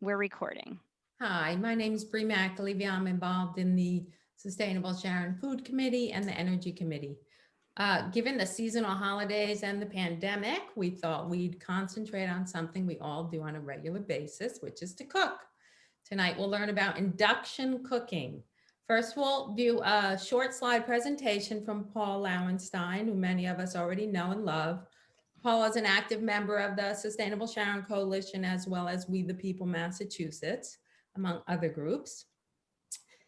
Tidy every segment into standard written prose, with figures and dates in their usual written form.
we're recording. Hi, my name is Bree McAlevey. I'm involved in the Sustainable Sharon Food Committee and the Energy Committee. Given the seasonal holidays and the pandemic, we thought we'd concentrate on something we all do on a regular basis, which is to cook. Tonight, we'll learn about induction cooking. First, we'll do a short slide presentation from Paul Lauenstein, who many of us already know and love. Paul is an active member of the Sustainable Sharon Coalition, as well as We the People Massachusetts, among other groups.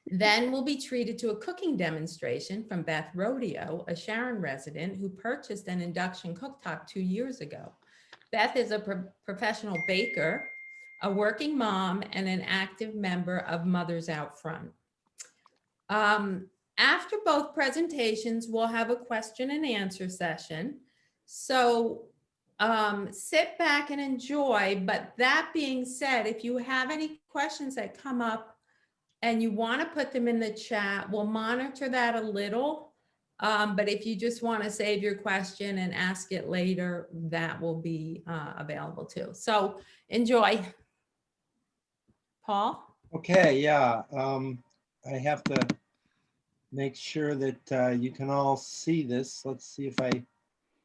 Then we'll be treated to a cooking demonstration from Beth Rodio, a Sharon resident who purchased an induction cooktop 2 years ago. Beth is a professional baker, a working mom, and an active member of Mothers Out Front. After both presentations, we'll have a question and answer session. So sit back and enjoy. But that being said, if you have any questions that come up and you want to put them in the chat, we'll monitor that a little. But if you just want to save your question and ask it later, that will be available too. So enjoy. Paul? Okay, yeah. I have to make sure that you can all see this. Let's see if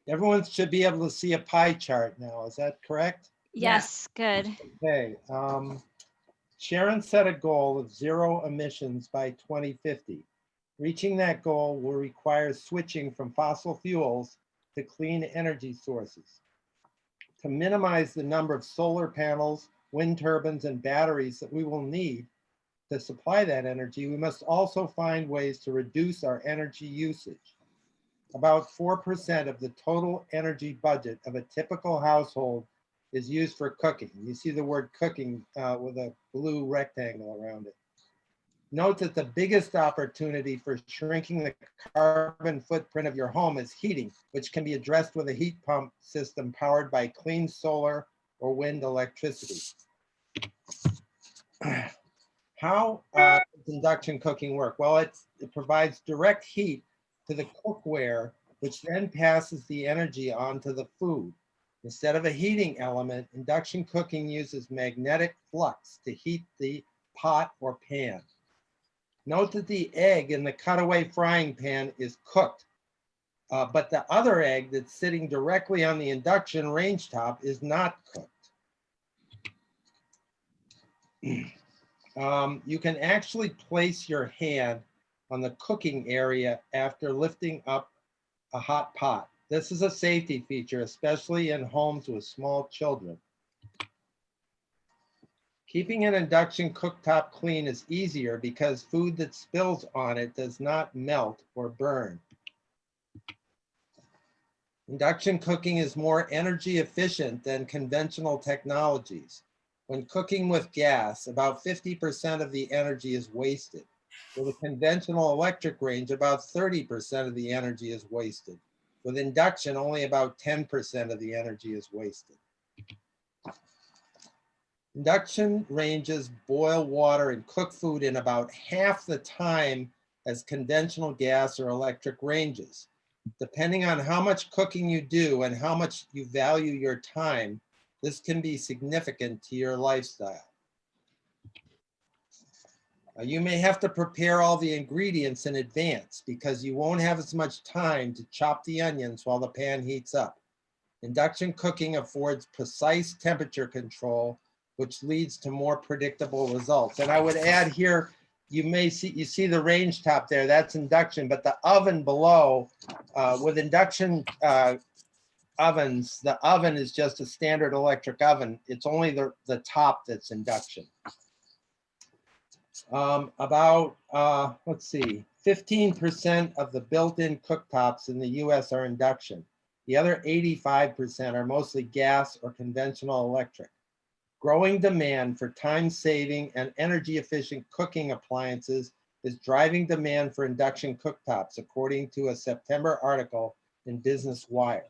everyone should be able to see a pie chart now. Is that correct? Yes, good. Okay. Sharon set a goal of 0 emissions by 2050. Reaching that goal will require switching from fossil fuels to clean energy sources. To minimize the number of solar panels, wind turbines, and batteries that we will need to supply that energy, we must also find ways to reduce our energy usage. About 4% of the total energy budget of a typical household is used for cooking. You see the word cooking with a blue rectangle around it. Note that the biggest opportunity for shrinking the carbon footprint of your home is heating, which can be addressed with a heat pump system powered by clean solar or wind electricity. How does induction cooking work? Well, it provides direct heat to the cookware, which then passes the energy onto the food. Instead of a heating element, induction cooking uses magnetic flux to heat the pot or pan. Note that the egg in the cutaway frying pan is cooked, but the other egg that's sitting directly on the induction range top is not cooked. You can actually place your hand on the cooking area after lifting up a hot pot. This is a safety feature, especially in homes with small children. Keeping an induction cooktop clean is easier because food that spills on it does not melt or burn. Induction cooking is more energy efficient than conventional technologies. When cooking with gas, about 50% of the energy is wasted. With a conventional electric range, about 30% of the energy is wasted. With induction, only about 10% of the energy is wasted. Induction ranges boil water and cook food in about half the time as conventional gas or electric ranges. Depending on how much cooking you do and how much you value your time, this can be significant to your lifestyle. You may have to prepare all the ingredients in advance because you won't have as much time to chop the onions while the pan heats up. Induction cooking affords precise temperature control, which leads to more predictable results. And I would add here, you see the range top there, that's induction, but the oven below, with induction ovens, the oven is just a standard electric oven. It's only the top that's induction. Let's see, 15% of the built-in cooktops in the US are induction. The other 85% are mostly gas or conventional electric. Growing demand for time-saving and energy-efficient cooking appliances is driving demand for induction cooktops, according to a September article in Business Wire.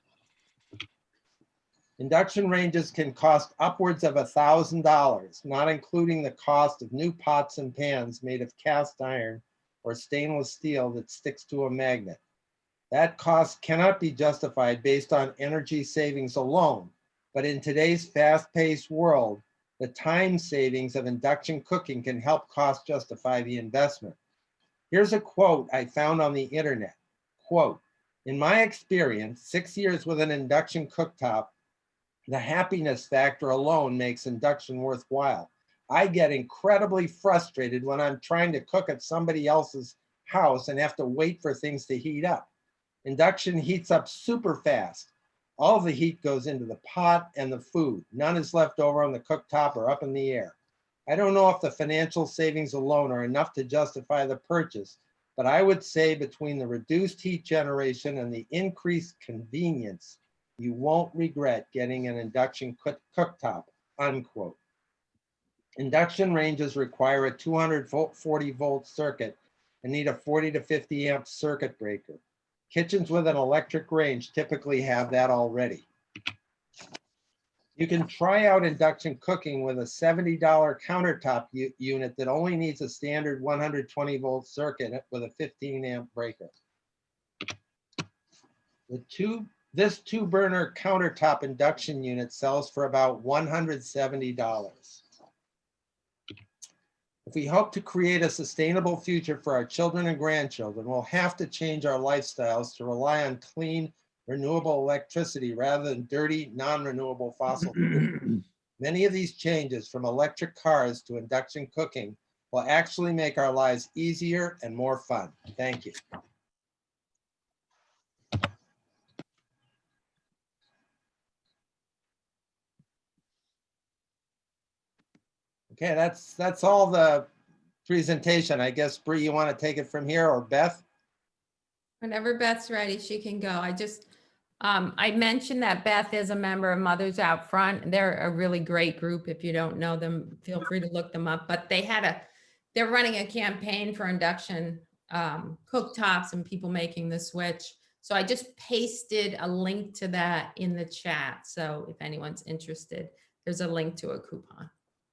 Induction ranges can cost upwards of $1,000, not including the cost of new pots and pans made of cast iron or stainless steel that sticks to a magnet. That cost cannot be justified based on energy savings alone, but in today's fast-paced world, the time savings of induction cooking can help cost justify the investment. Here's a quote I found on the internet. Quote, "In my experience, 6 years with an induction cooktop, the happiness factor alone makes induction worthwhile. I get incredibly frustrated when I'm trying to cook at somebody else's house and have to wait for things to heat up. Induction heats up super fast. All the heat goes into the pot and the food. None is left over on the cooktop or up in the air. I don't know if the financial savings alone are enough to justify the purchase, but I would say between the reduced heat generation and the increased convenience, you won't regret getting an induction cooktop," unquote. Induction ranges require a 240 volt circuit and need a 40 to 50 amp circuit breaker. Kitchens with an electric range typically have that already. You can try out induction cooking with a $70 countertop unit that only needs a standard 120 volt circuit with a 15 amp breaker. This two burner countertop induction unit sells for about $170. If we hope to create a sustainable future for our children and grandchildren, we'll have to change our lifestyles to rely on clean, renewable electricity rather than dirty, non-renewable fossil fuels. Many of these changes, from electric cars to induction cooking, will actually make our lives easier and more fun. Thank you. Okay, that's all the presentation. I guess, Bree, you want to take it from here, or Beth? Whenever Beth's ready, she can go. I mentioned that Beth is a member of Mothers Out Front. They're a really great group. If you don't know them, feel free to look them up. But they're running a campaign for induction cooktops and people making the switch. So I just pasted a link to that in the chat. So if anyone's interested, there's a link to a coupon.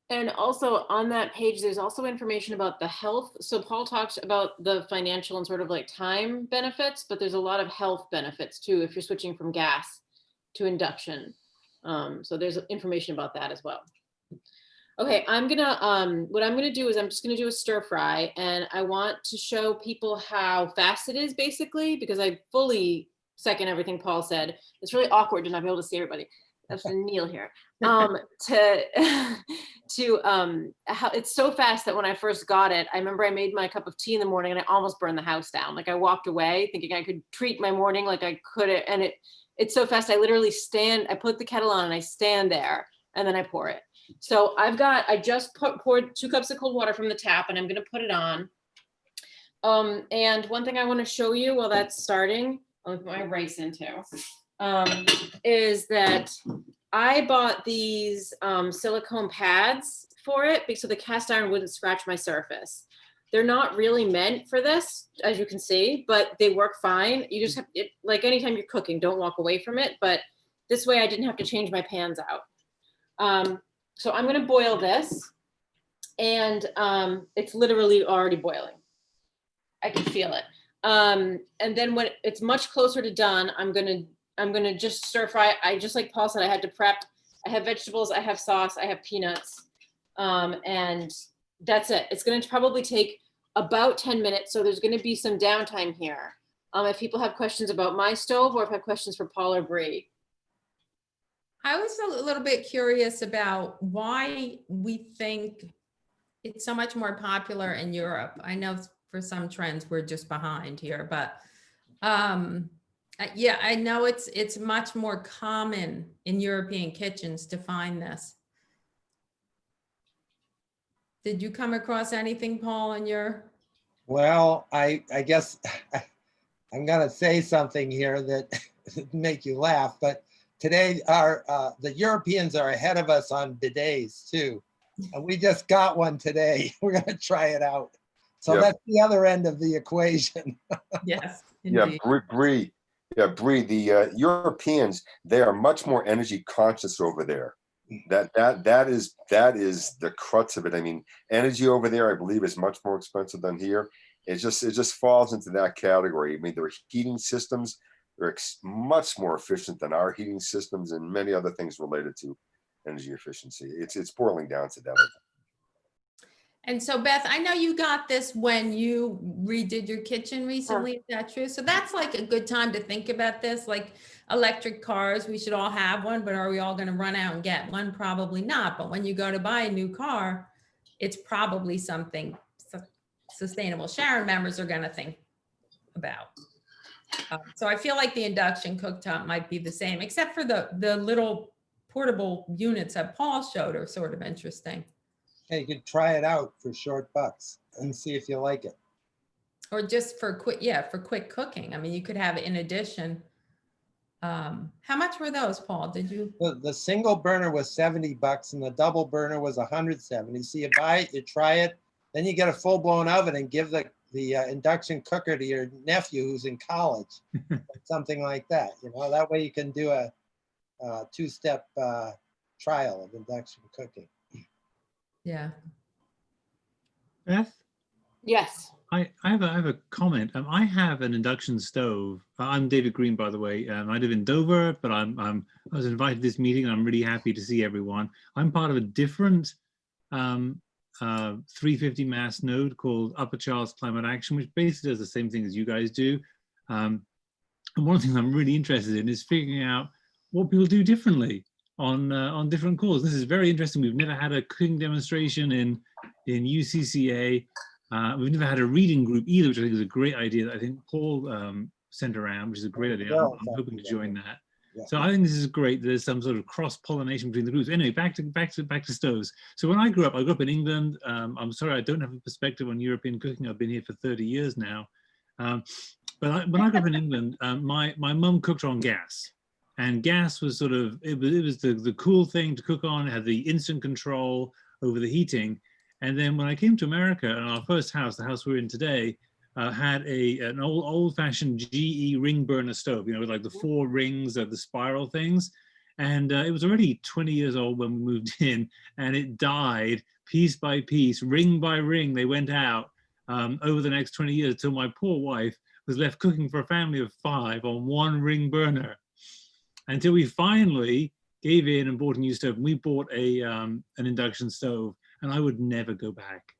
And also on that page, there's also information about the health. So Paul talked about the financial and sort of like time benefits, but there's a lot of health benefits too if you're switching from gas to induction. So there's information about that as well. Okay, what I'm gonna do is I'm just gonna do a stir fry, and I want to show people how fast it is, basically, because I fully second everything Paul said. It's really awkward to not be able to see everybody. That's Neil here. How it's so fast that when I first got it, I remember I made my cup of tea in the morning and I almost burned the house down. Like I walked away thinking I could treat my morning like I could, and it's so fast. I literally I put the kettle on and I stand there and then I pour it. So I just poured 2 cups of cold water from the tap, and I'm gonna put it on. And one thing I want to show you while that's starting, I'll put my rice into. Is that I bought these silicone pads for it so the cast iron wouldn't scratch my surface. They're not really meant for this, as you can see, but they work fine. You just have it, like anytime you're cooking, don't walk away from it. But this way I didn't have to change my pans out. So I'm gonna boil this, and it's literally already boiling. I can feel it. And then when it's much closer to done, I'm gonna just stir fry. Just like Paul said, I had to prep. I have vegetables, I have sauce, I have peanuts, and that's it. It's gonna probably take about 10 minutes, so there's gonna be some downtime here. If people have questions about my stove, or if have questions for Paul or Bree. I was a little bit curious about why we think it's so much more popular in Europe. I know for some trends we're just behind here, but yeah, I know it's much more common in European kitchens to find this. Did you come across anything, Paul, in your? Well, I guess I'm gonna say something here that make you laugh, but today the Europeans are ahead of us on bidets too. And we just got one today. We're gonna try it out. So Yep. That's the other end of the equation. Yes, indeed. Bree, the Europeans, they are much more energy conscious over there. That is the crux of it. I mean, energy over there, I believe, is much more expensive than here. It just falls into that category. I mean, their heating systems are much more efficient than our heating systems, and many other things related to energy efficiency. It's boiling down to that. And so Beth, I know you got this when you redid your kitchen recently, is that true? So that's like a good time to think about this, like electric cars, we should all have one, but are we all gonna run out and get one? Probably not, but when you go to buy a new car, it's probably something Sustainable Sharon members are gonna think about. So I feel like the induction cooktop might be the same, except for the little portable units that Paul showed are sort of interesting. Hey, you could try it out for short bucks and see if you like it. Or just for quick, yeah, for quick cooking. I mean, you could have it in addition. How much were those, Paul? Did you? The single burner was 70 bucks and the double burner was 170. So you buy it, you try it, then you get a full blown oven and give the induction cooker to your nephew who's in college, something like that. You know, that way you can do a two-step trial of induction cooking. Yeah. Beth, Yes. I have a comment. I have an induction stove. I'm David Green, by the way. I live in Dover, but I was invited to this meeting and I'm really happy to see everyone. I'm part of a different 350 mass node called Upper Charles Climate Action, which basically does the same thing as you guys do. And one of the things I'm really interested in is figuring out what people do differently on different calls. This is very interesting. We've never had a cooking demonstration in UCCA. We've never had a reading group either, which I think is a great idea that I think Paul sent around, which is a great idea. I'm hoping to join that. Yeah. So I think this is great. There's some sort of cross-pollination between the groups. Anyway, back to stoves. So when I grew up in England. I'm sorry, I don't have a perspective on European cooking. I've been here for 30 years now. But when I grew up in England, my mum cooked on gas. And gas was sort of, it was the cool thing to cook on. It had the instant control over the heating. And then when I came to America, and our first house, the house we're in today, had an old-fashioned GE ring burner stove, you know, with like the 4 rings of the spiral things. And it was already 20 years old when we moved in, and it died piece by piece, ring by ring. They went out over the next 20 years until my poor wife was left cooking for a family of 5 on 1 ring burner. Until we finally gave in and bought a new stove. And we bought an induction stove, and I would never go back.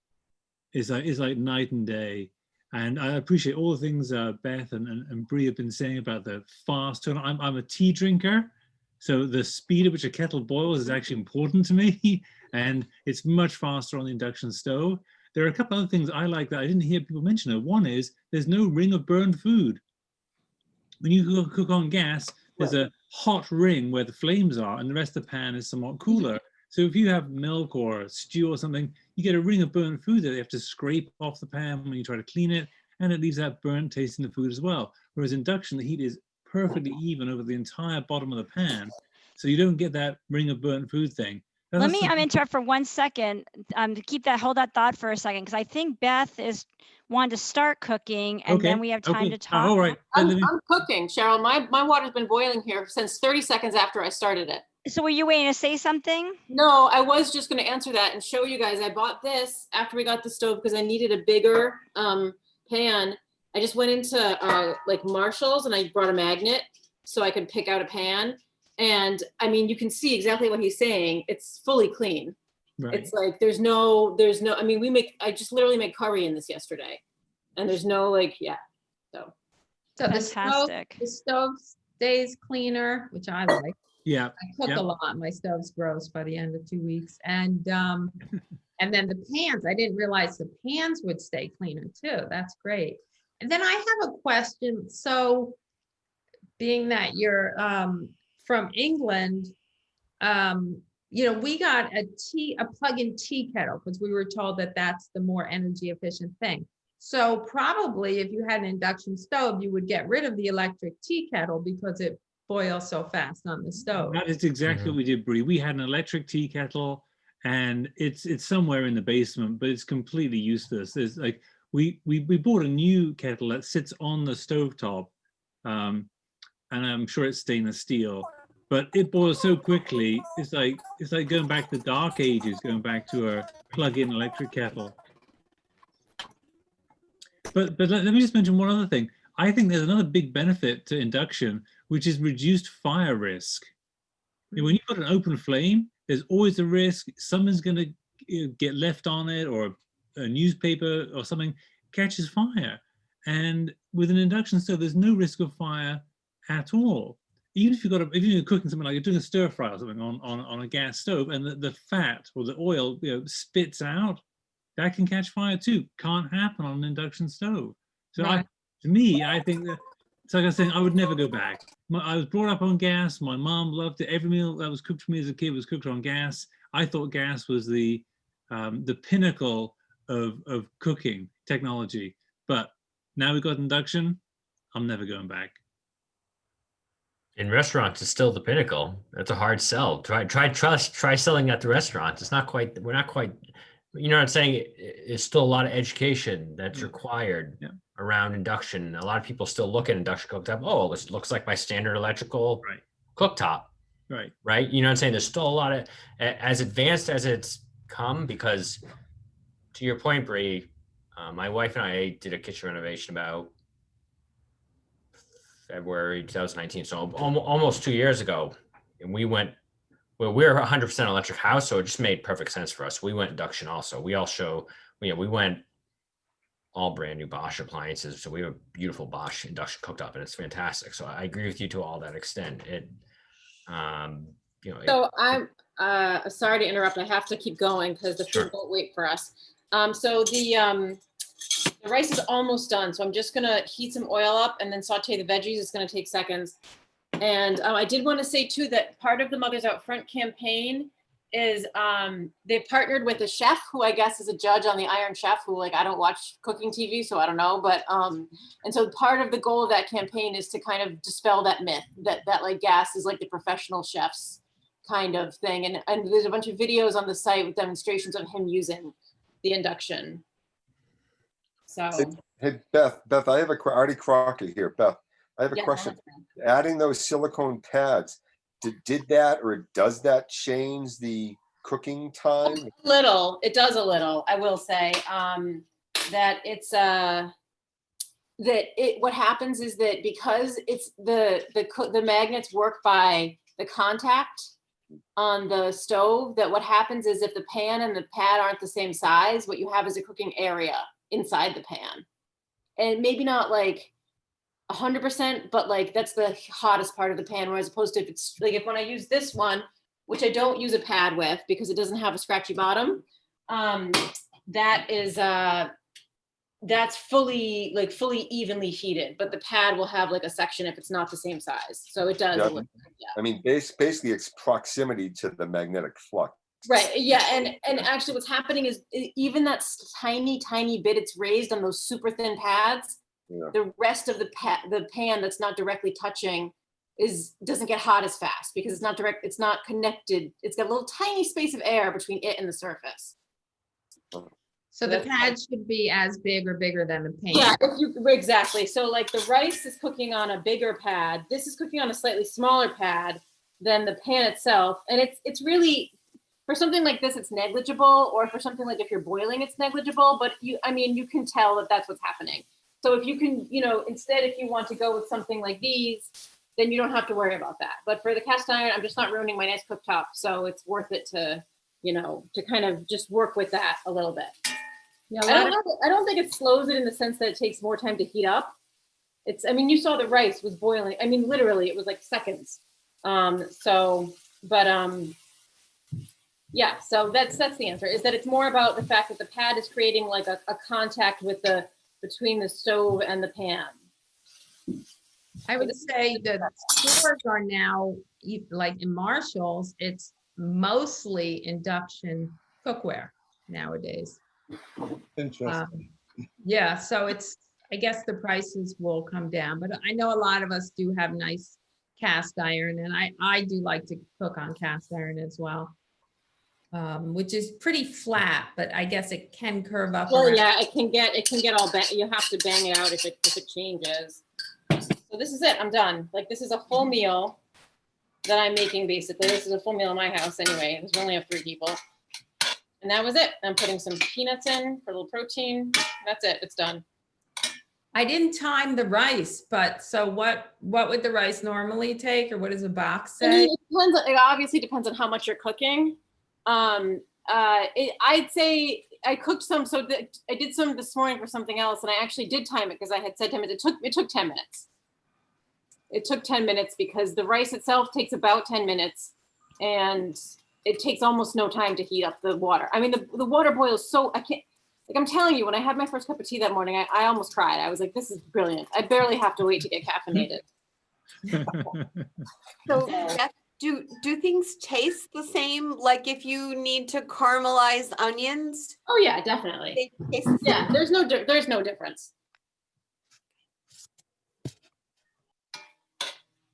It's like night and day. And I appreciate all the things Beth and Bree have been saying about the fast turn. I'm a tea drinker, so the speed at which a kettle boils is actually important to me, and it's much faster on the induction stove. There are a couple other things I like that I didn't hear people mention. One is there's no ring of burned food. When you cook on gas, there's a hot ring where the flames are, and the rest of the pan is somewhat cooler. So if you have milk or stew or something, you get a ring of burnt food that you have to scrape off the pan when you try to clean it, and it leaves that burnt taste in the food as well. Whereas induction, the heat is perfectly even over the entire bottom of the pan, so you don't get that ring of burnt food thing. Now, Let me interrupt for 1 second to hold that thought for a second, because I think Beth is wanting to start cooking, and then we have time to talk. All right. I'm cooking, Cheryl. My water's been boiling here since 30 seconds after I started it. So were you waiting to say something? No, I was just going to answer that and show you guys. I bought this after we got the stove because I needed a bigger pan. I just went into like Marshall's and I brought a magnet so I could pick out a pan. And I mean, you can see exactly what he's saying. It's fully clean. Right. It's like, there's no, I mean, I just literally made curry in this yesterday, and there's no so fantastic. The stove stays cleaner, which I like. Yeah. I cook a lot. My stove's gross by the end of 2 weeks. And then the pans, I didn't realize the pans would stay cleaner too. That's great. And then I have a question. So being that you're from England, we got a plug-in tea kettle because we were told that that's the more energy efficient thing. So probably if you had an induction stove, you would get rid of the electric tea kettle because it boils so fast on the stove. That is exactly what we did, Bree. We had an electric tea kettle, and it's somewhere in the basement, but it's completely useless. There's like we bought a new kettle that sits on the stovetop, and I'm sure it's stainless steel, but it boils so quickly. It's like going back to the dark ages, going back to a plug-in electric kettle. But let me just mention one other thing. I think there's another big benefit to induction, which is reduced fire risk. When you've got an open flame, there's always a risk someone's going to get left on it, or a newspaper or something catches fire. And with an induction stove, there's no risk of fire at all. Even if you're cooking something, like you're doing a stir fry or something on a gas stove, and the fat or the oil spits out, that can catch fire too. Can't happen on an induction stove. So Right. to me, I think that it's like I was saying, I would never go back. I was brought up on gas. My mom loved it. Every meal that was cooked for me as a kid was cooked on gas. I thought gas was the pinnacle of cooking technology. But now we've got induction. I'm never going back. In restaurants, it's still the pinnacle. That's a hard sell. Try selling at the restaurants. It's not quite. We're not quite. You know what I'm saying? It's still a lot of education that's required around induction. A lot of people still look at induction cooktop. Oh, this looks like my standard electrical cooktop. Right. Right. You know what I'm saying? There's still a lot of, as advanced as it's come, because to your point, Bree, my wife and I did a kitchen renovation about February 2019, so almost 2 years ago, and we went. Well, we're a 100% electric house, so it just made perfect sense for us. We went induction also. We went all brand new Bosch appliances, so we have a beautiful Bosch induction cooktop, and it's fantastic. So I agree with you to all that extent. So I'm sorry to interrupt. I have to keep going because the food won't wait for us. So the rice is almost done. So I'm just gonna heat some oil up and then saute the veggies. It's gonna take seconds. And I did want to say too that part of the Mothers Out Front campaign is they partnered with a chef who I guess is a judge on the Iron Chef, who I don't watch cooking TV, so I don't know. But and so part of the goal of that campaign is to kind of dispel that myth that like gas is like the professional chef's kind of thing. And there's a bunch of videos on the site with demonstrations of him using the induction. So Hey, Beth, I have Artie Crockett here. Beth, I have a question. Adding those silicone pads, did that or does that change the cooking time? It does a little, I will say, that it's what happens is that because it's the magnets work by the contact on the stove, that what happens is if the pan and the pad aren't the same size, what you have is a cooking area inside the pan. And maybe not like 100%, but like that's the hottest part of the pan, whereas opposed to if when I use this one, which I don't use a pad with because it doesn't have a scratchy bottom, that's fully evenly heated, but the pad will have like a section if it's not the same size. So it does. Yeah. I mean, basically it's proximity to the magnetic flux. Right. Yeah. And actually what's happening is even that tiny bit it's raised on those super thin pads, the rest of the pan that's not directly touching doesn't get hot as fast because it's not connected. It's got a little tiny space of air between it and the surface. So the pad should be as big or bigger than the pan. Yeah, exactly. So like the rice is cooking on a bigger pad. This is cooking on a slightly smaller pad than the pan itself. And it's really, for something like this, it's negligible, or for something like if you're boiling, it's negligible, but you can tell that that's what's happening. So if you can, instead, if you want to go with something like these, then you don't have to worry about that. But for the cast iron, I'm just not ruining my nice cooktop. So it's worth it to kind of just work with that a little bit. Yeah, I don't think it slows it in the sense that it takes more time to heat up. You saw the rice was boiling. Literally, it was like seconds. Yeah, so that's the answer, is that it's more about the fact that the pad is creating like a contact with between the stove and the pan. I would say the stores are now, like in Marshall's, it's mostly induction cookware nowadays. Interesting. Yeah, so I guess the prices will come down, but I know a lot of us do have nice cast iron, and I do like to cook on cast iron as well, which is pretty flat, but I guess it can curve up. Well, yeah, it can get all bent. You have to bang it out if it changes. So this is it. I'm done. Like, this is a full meal that I'm making. Basically, this is a full meal in my house anyway. We only have 3 people. And that was it. I'm putting some peanuts in for a little protein. That's it. It's done. I didn't time the rice, but so what would the rice normally take, or what does the box I mean, say? it depends. It obviously depends on how much you're cooking. I'd say I cooked some. So I did some this morning for something else, and I actually did time it because I had said to him it took 10 minutes. It took 10 minutes because the rice itself takes about 10 minutes, and it takes almost no time to heat up the water. I mean, the water boils so I can't. Like I'm telling you, when I had my first cup of tea that morning, I almost cried. I was like, this is brilliant. I barely have to wait to get caffeinated. So Beth, do things taste the same? Like if you need to caramelize onions, Oh yeah, definitely. they taste the same? Yeah, there's no difference.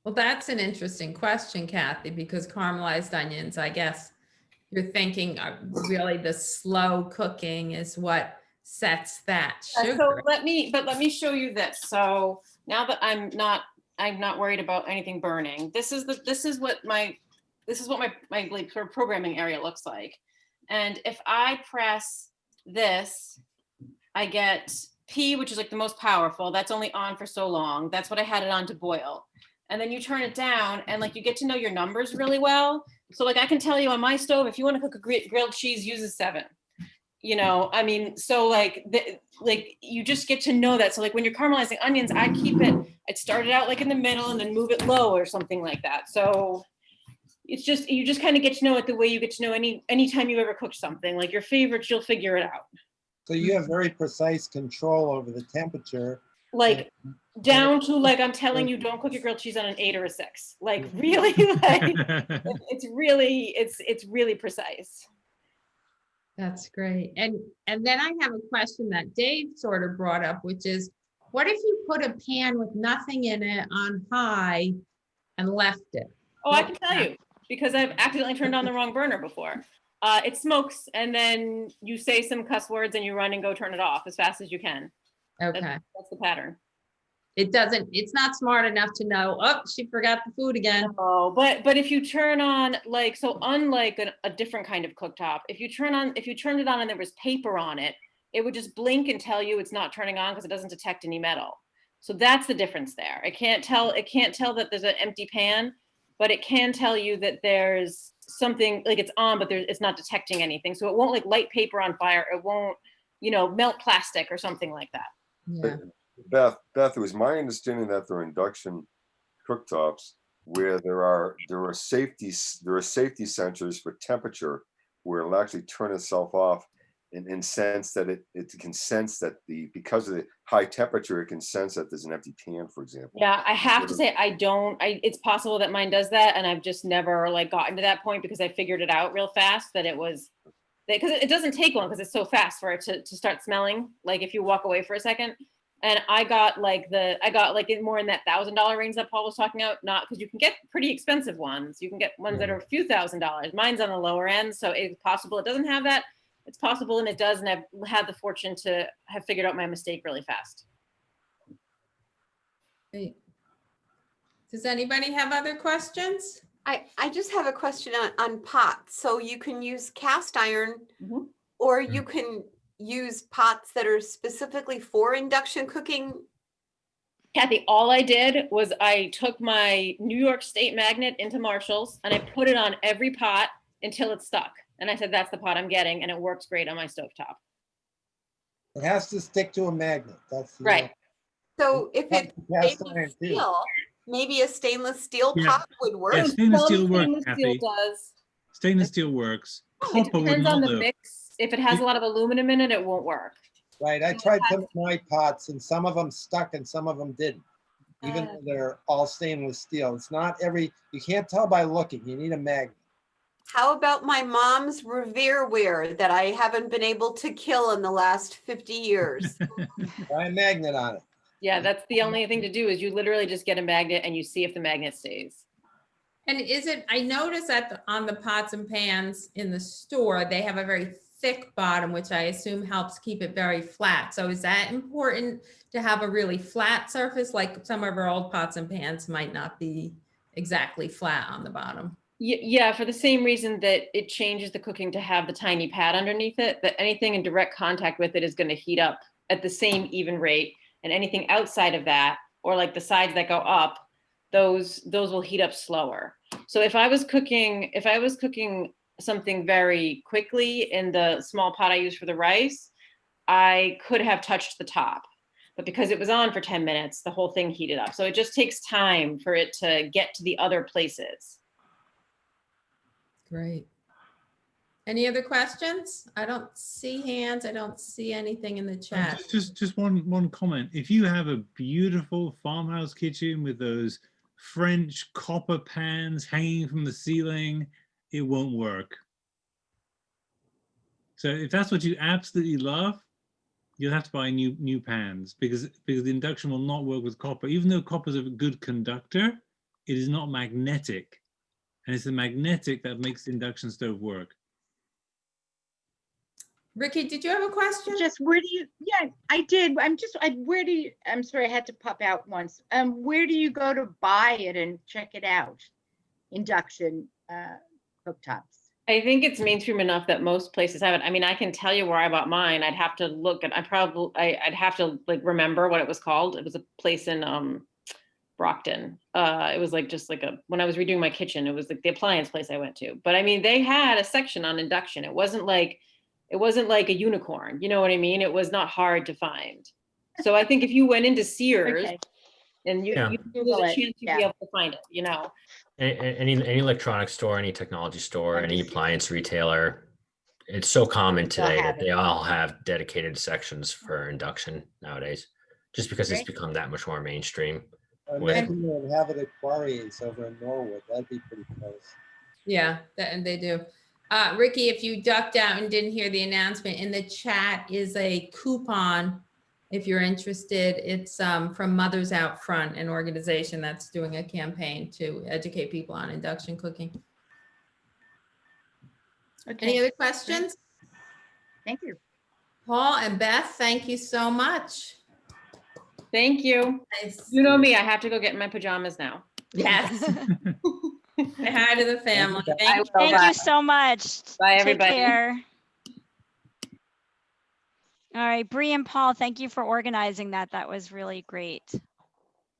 Well, that's an interesting question, Kathy, because caramelized onions, I guess you're thinking really the slow cooking is what sets that sugar. So let me show you this. So now that I'm not worried about anything burning. This is what my like sort of programming area looks like. And if I press this, I get P, which is like the most powerful. That's only on for so long. That's what I had it on to boil. And then you turn it down and like you get to know your numbers really well. So like I can tell you on my stove, if you want to cook a grilled cheese, use a 7. You know, I mean, so like you just get to know that. So like when you're caramelizing onions, I'd start it out like in the middle and then move it low or something like that. So it's just, you just kind of get to know it the way you get to know anytime you ever cook something. Like your favorites, you'll figure it out. So you have very precise control over the temperature. Like down to like, I'm telling you, don't cook your grilled cheese on an 8 or a 6. Like really, like it's really precise. That's great. And then I have a question that Dave sort of brought up, which is, what if you put a pan with nothing in it on high and left it? Oh, I can tell you, because I've accidentally turned on the wrong burner before. It smokes, and then you say some cuss words and you run and go turn it off as fast as you can. Okay. That's the pattern. It's not smart enough to know, oh, she forgot the food again. Oh, but if you turn on, like, so unlike a different kind of cooktop, if you turned it on and there was paper on it, it would just blink and tell you it's not turning on because it doesn't detect any metal. So that's the difference there. It can't tell that there's an empty pan, but it can tell you that there's something, like it's on, but it's not detecting anything. So it won't like light paper on fire. It won't, melt plastic or something like that. Yeah. Beth, it was my understanding that there are induction cooktops where there are safety sensors for temperature where it'll actually turn itself off and sense that it can sense that because of the high temperature, it can sense that there's an empty pan, for example. Yeah, I have to say it's possible that mine does that, and I've just never like gotten to that point because I figured it out real fast that it was, because it doesn't take long because it's so fast for it to start smelling, like if you walk away for a second. And I got like more in that $1,000 range that Paul was talking about, not because you can get pretty expensive ones. You can get ones that are a few $1,000s. Mine's on the lower end. So it's possible it doesn't have that. It's possible and it does. And I've had the fortune to have figured out my mistake really fast. Great. Does anybody have other questions? I just have a question on pots. So you can use cast iron, Mhm. or you can use pots that are specifically for induction cooking. Kathy, all I did was I took my New York State magnet into Marshall's and I put it on every pot until it stuck. And I said, that's the pot I'm getting. And it works great on my stovetop. It has to stick to a magnet. That's the, Right. So if it's cast stainless iron too. steel, maybe a stainless steel Yeah. pot would work. Yeah, stainless steel works, Stainless steel Kathy. does. Stainless steel works. It Copper would depends on not the though. mix. If it has a lot of aluminum in it, it won't work. Right, I tried some of my pots and some of them stuck and some of them didn't. Even though they're all stainless steel. It's not you can't tell by looking, you need a magnet. How about my mom's Revereware that I haven't been able to kill in the last 50 years? Try a magnet on it. Yeah, that's the only thing to do is you literally just get a magnet and you see if the magnet stays. And I noticed that on the pots and pans in the store, they have a very thick bottom, which I assume helps keep it very flat. So is that important to have a really flat surface? Like some of our old pots and pans might not be exactly flat on the bottom. Yeah, for the same reason that it changes the cooking to have the tiny pad underneath it, that anything in direct contact with it is going to heat up at the same even rate. and anything outside of that, or like the sides that go up, those will heat up slower. So if I was cooking something very quickly in the small pot I use for the rice, I could have touched the top, but because it was on for 10 minutes, the whole thing heated up. So it just takes time for it to get to the other places. Great. Any other questions? I don't see hands. I don't see anything in the chat. Just one comment. If you have a beautiful farmhouse kitchen with those French copper pans hanging from the ceiling, it won't work. So if that's what you absolutely love, you'll have to buy new pans, because the induction will not work with copper. Even though copper is a good conductor, it is not magnetic, and it's the magnetic that makes the induction stove work. Ricky, did you have a question? Just where do you, yeah, I did. Where do you, I'm sorry, I had to pop out once. Where do you go to buy it and check it out? Induction cooktops. I think it's mainstream enough that most places have it. I mean, I can tell you where I bought mine. I'd have to look at, I'd have to like remember what it was called. It was a place in Brockton. It was like just like when I was redoing my kitchen, it was like the appliance place I went to. But I mean, they had a section on induction. It wasn't like a unicorn, you know what I mean? It was not hard to find. So I think if you went into Sears, Okay. and Yeah. there's a chance you'd be able to find it, you know? Any electronics store, any technology store, any appliance retailer, it's so common today that they all have dedicated sections for induction nowadays, just because it's become that much more mainstream. Imagine you have it at Quarries over in Norwood. That'd be pretty close. Yeah, and they do. Ricky, if you ducked out and didn't hear the announcement, in the chat is a coupon. If you're interested, it's from Mothers Out Front, an organization that's doing a campaign to educate people on induction cooking. Okay. Any other questions? Thank you. Paul and Beth, thank you so much. Thank you. Nice. You know me, I have to go get in my pajamas now. Yes. Say hi to the family. Thank you. Thank you so much. Bye, Take everybody. care. All right, Bree and Paul, thank you for organizing that. That was really great.